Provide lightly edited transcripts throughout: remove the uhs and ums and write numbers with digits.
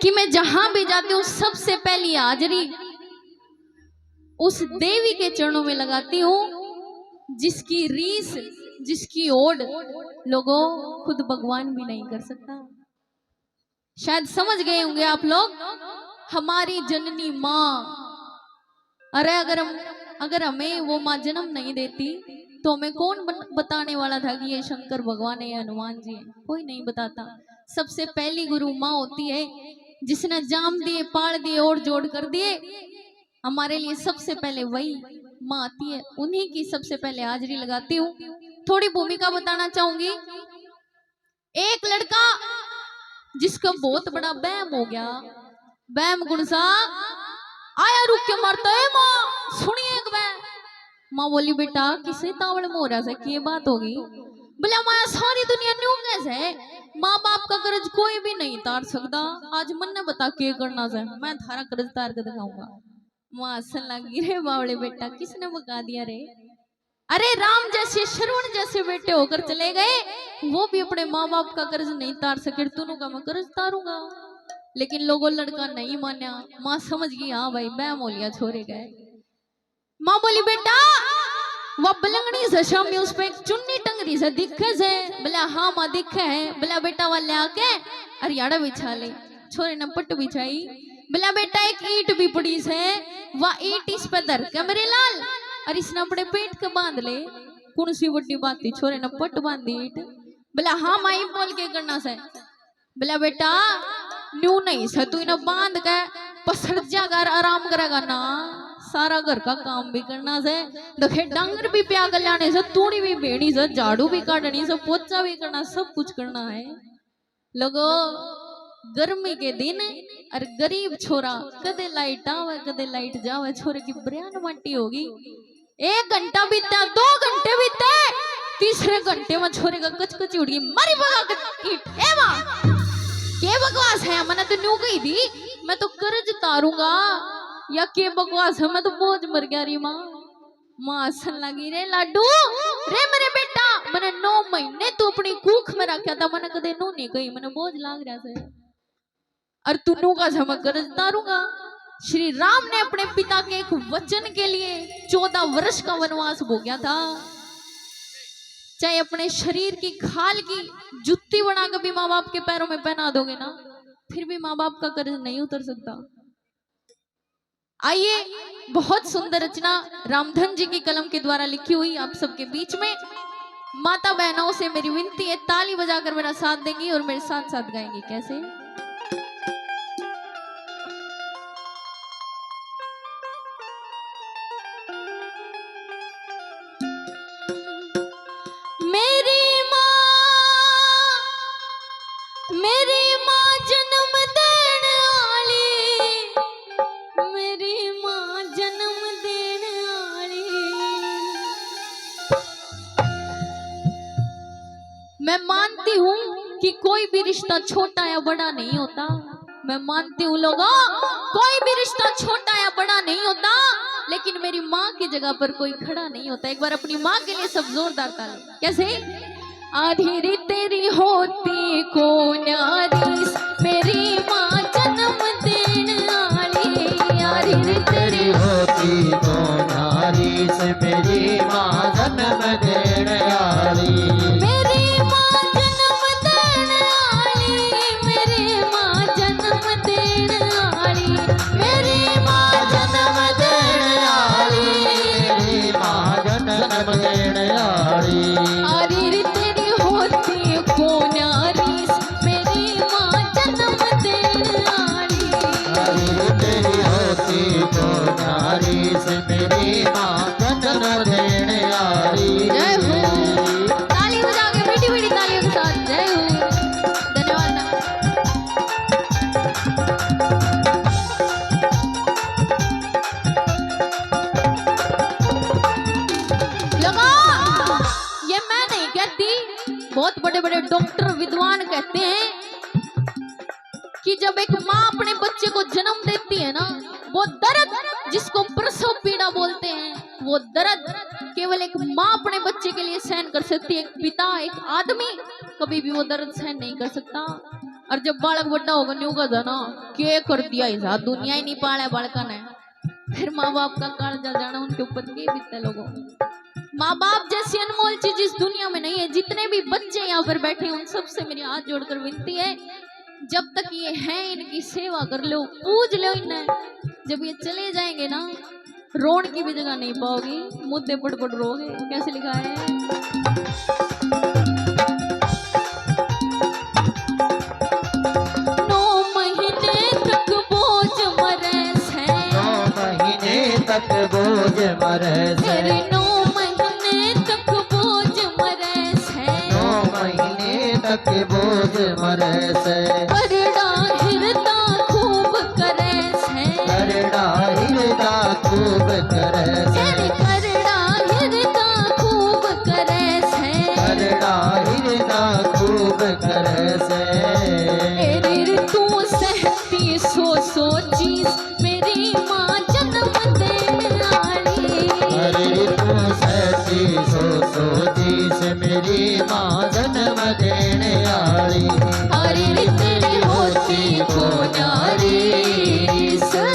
कि मैं जहां भी जाती हूँ सबसे पहली हाजरी उस देवी के चरणों में लगाती हूँ जिसकी रीस, जिसकी ओड लोगों खुद भगवान भी नहीं कर सकता। शायद समझ गए होंगे आप लोग, हमारी जननी माँ। अरे अगर हमें वो माँ जन्म नहीं देती तो हमें कौन बताने वाला था कि ये शंकर भगवान है या हनुमान जी है? कोई नहीं बताता। सबसे पहली गुरु माँ होती है जिसने जाम दिए, पाड़ दिए और जोड़ कर दिए। हमारे लिए सबसे पहले वही माँ आती है, उन्हीं की सबसे पहले हाजिरी लगाती हूँ। थोड़ी भूमिका बताना चाहूंगी। एक लड़का जिसका बहुत बड़ा वहम हो गया, वहम गुणसा आया रुक के मरता है। माँ सुनिए एक वह। माँ बोली बेटा किसे तावड़ मोरा से की बात होगी? बोले माया सारी दुनिया न्यू कैसे, माँ बाप का कर्ज कोई भी नहीं तार सकता। आज मन ने बता के करना से मैं थारा कर्ज तार कर दिखाऊंगा। माँ हंसन लगी, रे बावड़े बेटा किसने बका दिया रे? अरे राम जैसे श्रवण जैसे बेटे होकर चले गए, वो भी अपने माँ बाप का कर्ज नहीं तार सके, दोनों का मैं कर्ज तारूंगा। लेकिन लोगों लड़का नहीं माना। माँ समझ गई हाँ भाई बैम हो लिया, छोड़े गए। माँ बोली बेटा वो बलंगड़ी से शामी उस पे एक चुन्नी टंगरी से दिखे से। बोला हाँ माँ दिखे है। बोला बेटा वाले आके अरियाड़ा बिछा ले। छोरे ने पट बिछाई। बोला बेटा एक ईंट भी पड़ी से, वह ईंट इस पे धर के मेरे लाल और इसने अपने पेट के बांध ले। कौन सी बड़ी बात थी, छोरे ने पट बांधी ईंट। बोला हाँ माँ बोल के करना से। बोला बेटा न्यू नहीं से तू इन्हें बांध के पसर जाकर आराम करेगा ना, सारा घर का काम भी करना से, देखे डंगर भी प्याग लाने से, तूड़ी भी बेड़ी से, झाड़ू भी काटनी से, पोचा भी करना, सब कुछ करना है। लोगो गर्मी के दिन और गरीब छोरा कदे लाइट आवे कदे लाइट जावे, छोरे की ब्रेन मट्टी होगी। 1 घंटा बीता, 2 घंटे बीते, तीसरे घंटे में छोरे का कचकची उड़ गई, मारी भगा ईंट। ए मां के बकवास है, मैंने तो न्यू कही थी मैं तो कर्ज तारूंगा, या के बकवास है मैं तो बोझ मर गया री माँ। माँ हंसन लगी, रे लाडू रे मेरे बेटा मैंने 9 महीने तू अपनी कूख में रखा था, मैंने कदे नू नहीं कही, मैंने बोझ लाग रहा से और तू नू का मैं कर्ज तारूंगा। श्री राम ने अपने पिता के एक वचन के लिए 14 वर्ष का वनवास भोगया था। चाहे अपने शरीर की खाल की जुत्ती बनाकर भी माँ बाप के पैरों में पहना दोगे ना, फिर भी माँ बाप का कर्ज नहीं उतर सकता। आइए बहुत सुंदर रचना रामधन जी की कलम के द्वारा लिखी हुई आप सबके बीच में। माता बहनों से मेरी विनती है ताली बजाकर मेरा साथ देंगी और मेरे साथ साथ गाएंगी। कैसे? मेरी माँ जन्म देने वाली, मेरी माँ जन्म देने वाली। मैं मानती हूँ कि कोई भी रिश्ता छोटा या बड़ा नहीं होता। मैं मानती हूँ लोगों कोई भी रिश्ता छोटा या बड़ा नहीं होता, लेकिन मेरी माँ की जगह पर कोई खड़ा नहीं होता। एक बार अपनी माँ के लिए सब जोरदार ताली। कैसे? आधेरी तेरी होती को न्यारीस, मेरी माँ जन्म देने वाली। आधेरी तेरी होती को न्यारीस, मेरी माँ जन्म देने वाली। मेरी माँ जन्म देने वाली, मेरी माँ जन्म देने वाली, मेरी माँ जन्म देने वाली, मेरी माँ जन्म देने वाली। आधेरी तेरी होती को न्यारीस, मेरी माँ जन्म देने वाली। आधेरी तेरी होती को न्यारीस, मेरी माँ जन्म देने वाली। जय हो, ताली बजा के मीठी मीठी तालियों के साथ जय हो। धन्यवाद। लोगों ये मैं नहीं कहती, बहुत बड़े बड़े डॉक्टर विद्वान कहते हैं कि जब एक माँ अपने बच्चे को जन्म देती है ना, वो दर्द जिसको प्रसव पीड़ा बोलते हैं, वो दर्द केवल एक माँ अपने बच्चे के लिए सहन कर सकती है। एक पिता, एक आदमी कभी भी वो दर्द सहन नहीं कर सकता। और जब बालक बड़ा होगा न्यू का था ना क्या कर दिया ऐसा दुनिया ही नहीं पाला बालका ने फिर माँ बाप का कर्जा जाना उनके ऊपर के बीतते लोगों। माँ बाप जैसी अनमोल चीज इस दुनिया में नहीं है। जितने भी बच्चे यहाँ पर बैठे हैं उन सबसे मेरी हाथ जोड़कर विनती है जब तक ये हैं इनकी सेवा कर लो पूज लो इन्हें। जब ये चले जाएंगे ना रोण की भी जगह नहीं पाओगी मुद्दे पड़ पड़ रोगे। कैसे लिखा है 9 महीने तक बोझ मरे से 9 महीने तक बोझ मरे से तेरे 9 महीने तक बोझ मरे से 9 महीने तक बोझ मरे से करड़ा हिरदा खूब करे से करड़ा हिरदा खूब करे से तेरे करड़ा हिरदा खूब करे से करड़ा हिरदा खूब करे से तेरी तू सहती सो चीज मेरी माँ जन्म देने वाली। अरे तू सहती सो चीज मेरी माँ जन्म देने वाली। अरे तेरी होती को नारी से।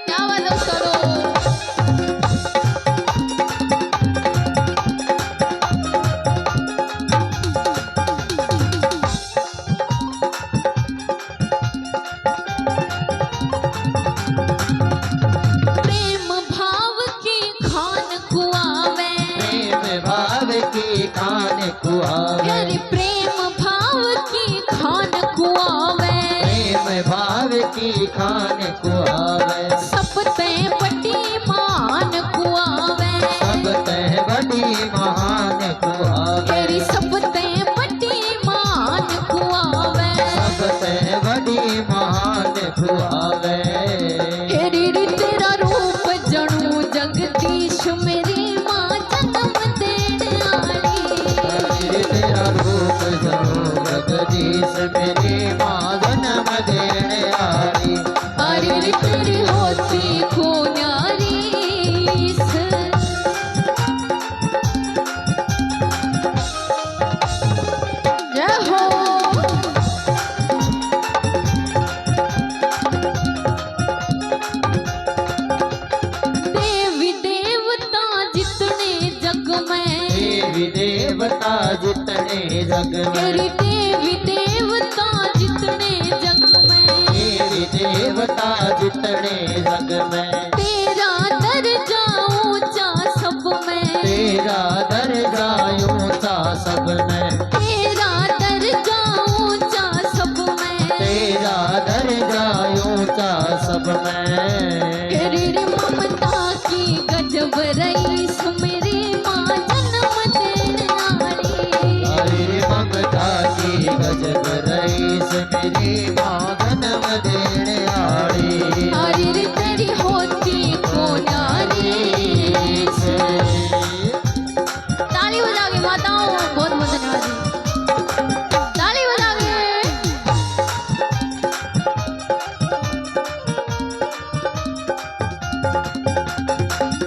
क्या बात है करो प्रेम भाव की खान कुआवे प्रेम भाव की खान कुआवे अरे प्रेम भाव की खान कुआवे प्रेम भाव की खान कुआवे सब ते बड़ी मान कुआवे सब तह बड़ी महान कुआवे तेरी सब ते बड़ी मान कुआवे सब तह बड़ी महान कुआवे तेरी तेरा रूप जणू जगदीश मेरी माँ जन्म देने वाली। अरे तेरा रूप जरूर जगदीश मेरी माँ जन्म देने वाली। अरे तेरी होती को न्यारी से। जय हो देवी देवता जितने जग में देवी देवता जितने जग में तेरी देवी देवता जितने जग में देवी देवता जितने जग में तेरा दर्जा ऊंचा सब में तेरा दर्जा ऊंचा सब में तेरा दर्जा ऊंचा सब में तेरा दर्जा ऊंचा सब में तेरी ममता की गजब रईस मेरी माँ जन्म देने वाली। अरे ममता की गजब रईस मेरी माँ जन्म देने वाली। अरे तेरी होती को नारी से। ताली बजा के माताओं बहुत बहुत धन्यवाद जी। ताली बजा के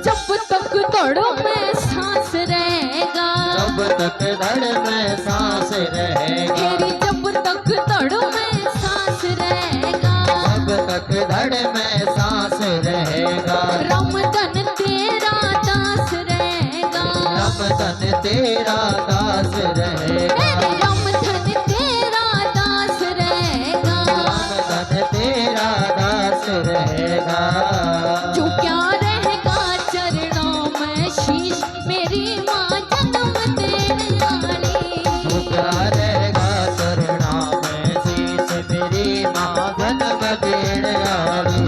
जब तक धड़ों में सांस रहेगा जब तक धड़ में सांस रहेगा तेरी जब तक धड़ों में सांस रहेगा जब तक धड़ में सांस रहेगा रमदन तेरा दास रहेगा रमदन तेरा दास रहेगा तेरे रमधन तेरा दास रहेगा रमदन तेरा दास रहेगा जो क्या रहेगा चरणों में शीश मेरी माँ जन्म देने वाली। झुका रहेगा चरणों में शीश मेरी माँ जन्म देने वाली।